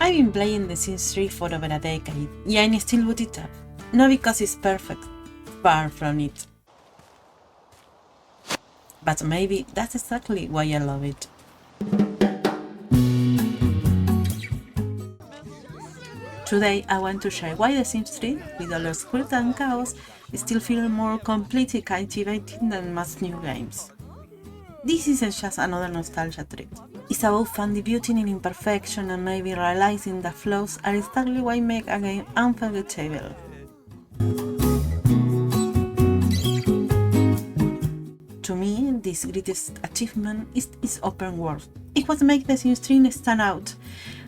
I've been playing The Sims 3 for over a decade, yeah, and still boot it up. Not because it's perfect, far from it. But maybe that's exactly why I love it. Today I want to share why The Sims 3, with all its quirks and chaos, still feels more completely captivating than most new games. This isn't just another nostalgia trip. It's about finding beauty in imperfection and maybe realizing that flaws are exactly what make a game unforgettable. To me, this greatest achievement is its open world. It what makes The Sims 3 stand out,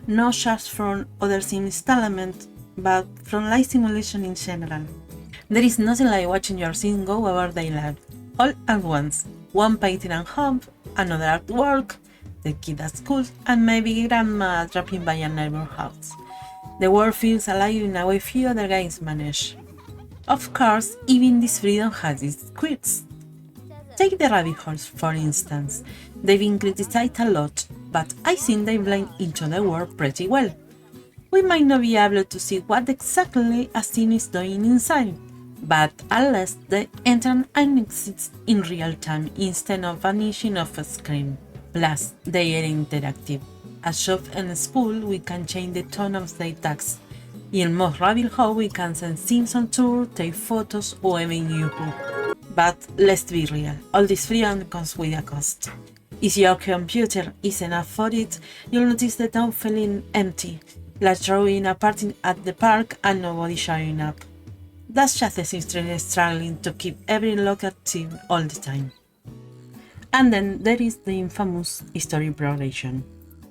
not just from other Sims elements, but from life simulation in general. There is nothing like watching your Sims go about their life, all at once. One painting at home, another at work, the kid at school, and maybe grandma dropping by a neighbor's house. The world feels alive in a way few other games manage. Of course, even this freedom has its quirks. Take the rabbit holes, for instance. They've been criticized a lot, but I think they blend into the world pretty well. We might not be able to see what exactly a scene is doing inside, but at least the entrance exists in real time instead of vanishing off a screen. Plus, they are interactive. At shop and school, we can change the tone of the text. In most rabbit hole, we can send Sims on tour, take photos, or even YouTube. But let's be real, all this freedom comes with a cost. If your computer isn't up for it, you'll notice the town feeling empty, like throwing a party at the park and nobody showing up. That's just the Sims struggling to keep every local active all the time. And then there is the infamous story progression.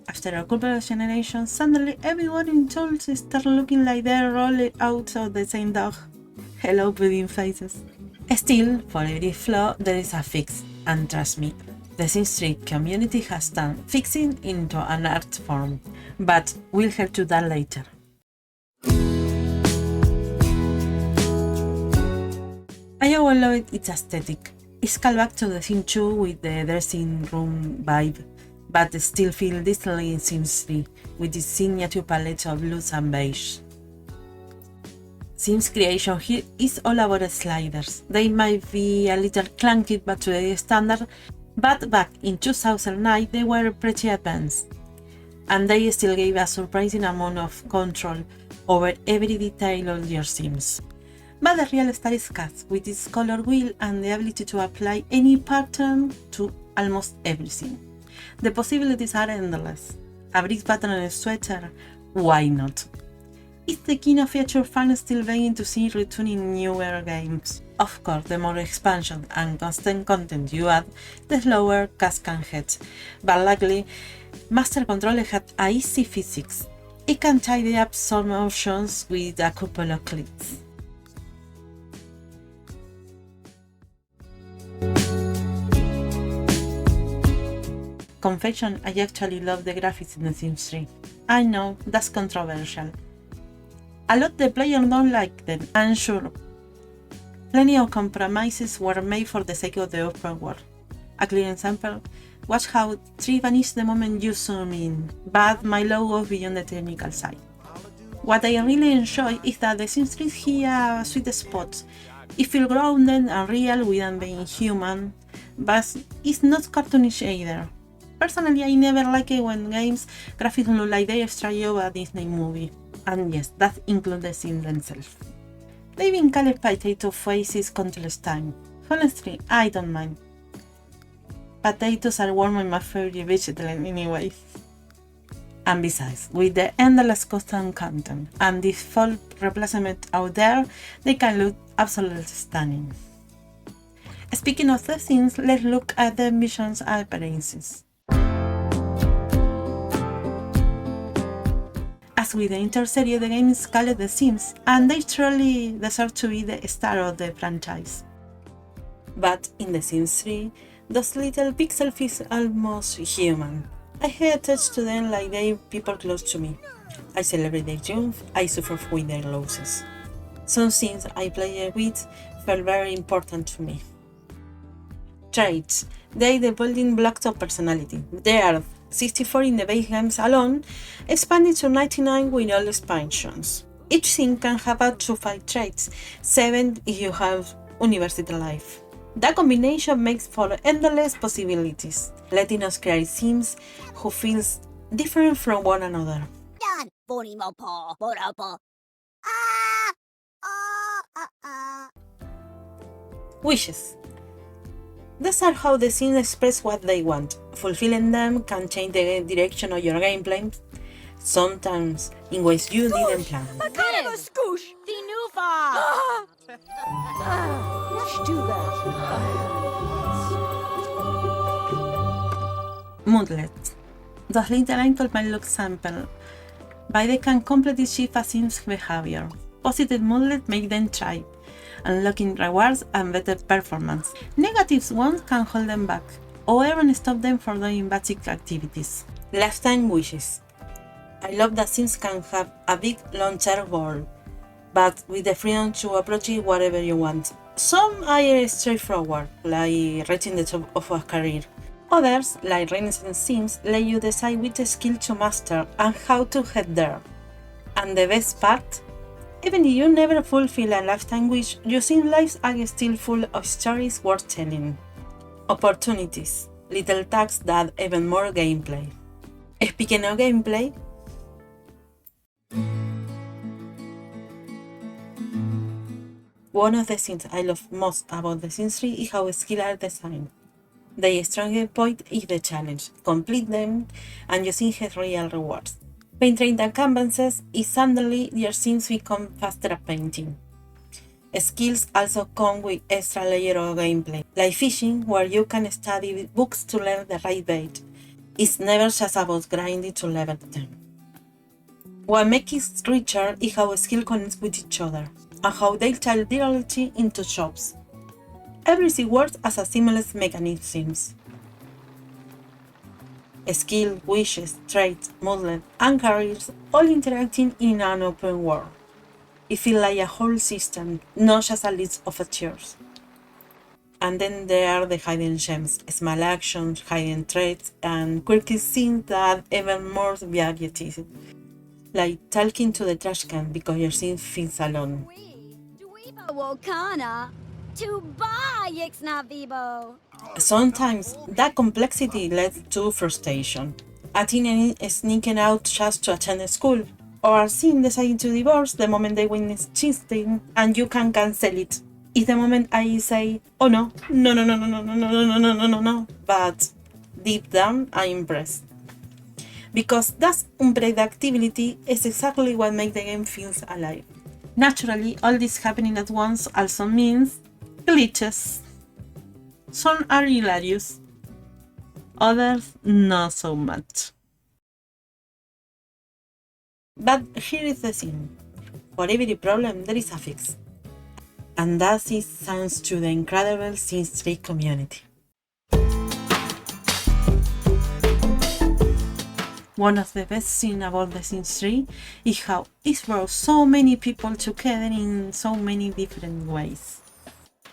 After a couple of generations, suddenly everyone in towns start looking like they're rolled out of the same dog. Hello, pudding faces. Still, for every flaw, there is a fix, and trust me, the Sims 3 community has turned fixing into an art form, but we'll get to that later. I always love its aesthetic. It's called back to the Sims 2 with the dressing room vibe, but still feels distantly in Sims 3 with its signature palette of blues and beige. Sims creation here is all about sliders. They might be a little clunky but today's standard, but back in 2009 they were pretty advanced. And they still gave a surprising amount of control over every detail of your Sims. But the real star is CAS, with its color wheel and the ability to apply any pattern to almost everything. The possibilities are endless. A brick pattern on a sweater? Why not? It's the kind of feature fans still begging to see return in newer games. Of course, the more expansion and constant content you add, the slower CAS can get. But luckily, Master Controller had a easy physics. It can tidy up some options with a couple of clicks. Confession, I actually love the graphics in The Sims 3. I know, that's controversial. A lot of the players don't like them, and sure, plenty of compromises were made for the sake of the open world. A clear example, watch how 3 vanished the moment you zoom in, but my love goes beyond the technical side. What I really enjoy is that The Sims 3 has a sweet spot. It feels grounded and real without being human, but it's not cartoonish either. Personally, I never like it when games graphics look like they straight out a Disney movie. And yes, that includes the Sims themselves. They've been called potato faces countless times. Honestly, I don't mind. Potatoes are one of my favorite vegetables anyway. And besides, with the endless constant content and this full replacement out there, they can look absolutely stunning. Speaking of the Sims, let's look at the missions appearances. As with the inter-series, the game is called The Sims, and they truly deserve to be the star of the franchise. But in The Sims 3, those little pixel feel almost human. I get attached to them like they're people close to me. I celebrate their triumph, I suffer with their losses. Some Sims I played with felt very important to me. Traits. They're the building blocks of personality. They are 64 in the base games alone, expanded to 99 with all expansions. Each sim can have up to 5 traits, 7 if you have university life. That combination makes for endless possibilities, letting us create sims who feels different from one another. Wishes. These are how the sims express what they want. Fulfilling them can change the direction of your gameplay, sometimes in ways you didn't plan. Moodlet. Those little icons might look simple, but they can completely shift a sim's behavior. Positive moodlet make them thrive, unlocking rewards and better performance. Negative ones can hold them back, or even stop them from doing basic activities. Lifetime wishes. I love that sims can have a big long-term goal, but with the freedom to approach it whatever you want. Some are straightforward, like reaching the top of a career. Others, like Renaissance Sims, let you decide which skill to master and how to head there. And the best part? Even if you never fulfill a lifetime wish, your sim lives are still full of stories worth telling. Opportunities, little tasks that add even more gameplay. Speaking of gameplay, one of the things I love most about The Sims 3 is how skills are designed. Their strongest point is the challenge. Complete them and your sim has real rewards. Painting the canvases is suddenly your sims become faster at painting. Skills also come with extra layer of gameplay, like fishing, where you can study books to learn the right bait. It's never just about grinding to level them. What makes it richer is how skills connect with each other, and how they tie directly into jobs. Everything works as a seamless mechanism. Skill, wishes, traits, moodlet, and careers all interacting in an open world. It feels like a whole system, not just a list of features. And then there are the hidden gems, small actions, hidden traits, and quirky things that add even more variety. Like talking to the trash can because your sim feels alone. Sometimes that complexity leads to frustration. A teen sneaking out just to attend school, or a teen deciding to divorce the moment they witness cheating and you can cancel it. It's the moment I say, oh no, no, no, no, no, no, no, no, no, no, no, no, no, but deep down I'm impressed. Because that unpredictability is exactly what makes the game feel alive. Naturally, all this happening at once also means glitches. Some are hilarious, others not so much. But here is the thing, for every problem there is a fix. And that is thanks to the incredible Sims 3 community. One of the best things about The Sims 3 is how it brought so many people together in so many different ways.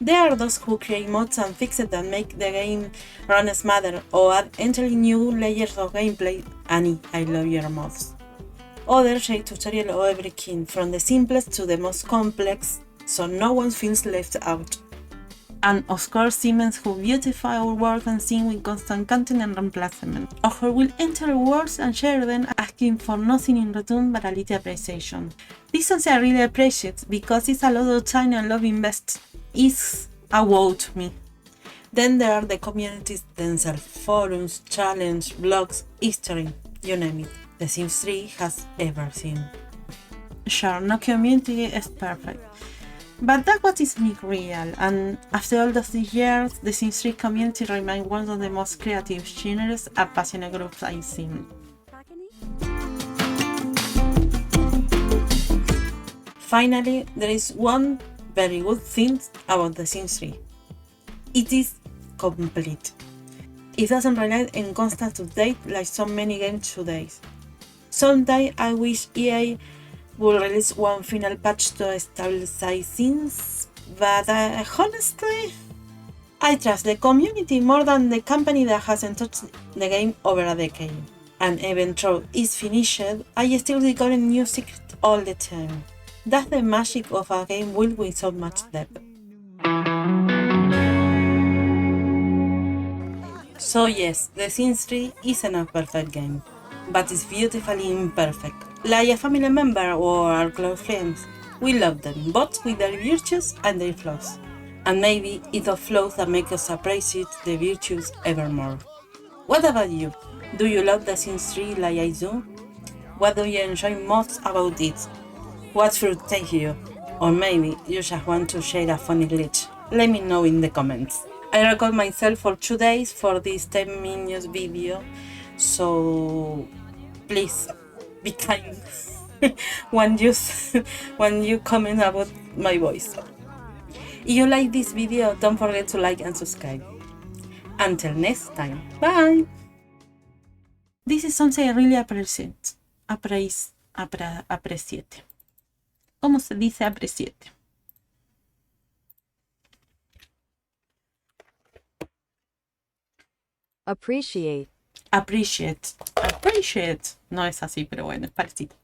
There are those who create mods and fixes that make the game run smoother or add entirely new layers of gameplay. Annie, I love your mods. Others share tutorials of everything from the simplest to the most complex, so no one feels left out. And of course, Siemens who beautify our work and sing with constant content and replacement, or who will enter words and share them asking for nothing in return but a little appreciation. This is something I really appreciate because it's a lot of time and love invested. It's a wow to me. Then there are the communities themselves, forums, challenges, blogs, history, you name it. The Sims 3 has everything. Sure, no community is perfect. But that's what is make real, and after all of these years, the Sims 3 community remains one of the most creative, generous, and passionate groups I've seen. Finally, there is one very good thing about the Sims 3. It is complete. It doesn't rely on constant update like so many games today. Someday I wish EA will release one final patch to stabilize things, but honestly, I trust the community more than the company that hasn't touched the game over a decade. And even though it's finished, I still discover new secrets all the time. That's the magic of a game built with so much depth. So yes, The Sims 3 isn't a perfect game, but it's beautifully imperfect. Like a family member or our close friends, we love them, both with their virtues and their flaws. And maybe it's the flaws that make us appreciate the virtues ever more. What about you? Do you love The Sims 3 like I do? What do you enjoy most about it? What frustrates you? Or maybe you just want to share a funny glitch? Let me know in the comments. I record myself for 2 days for this 10 minutes video, so please be kind when you when you comment about my voice. If you like this video, don't forget to like and subscribe. Until next time, bye! This is something I really appreciate. Appreciate. ¿Cómo se dice appreciate? Appreciate. Appreciate. No es así, pero bueno, es parecido.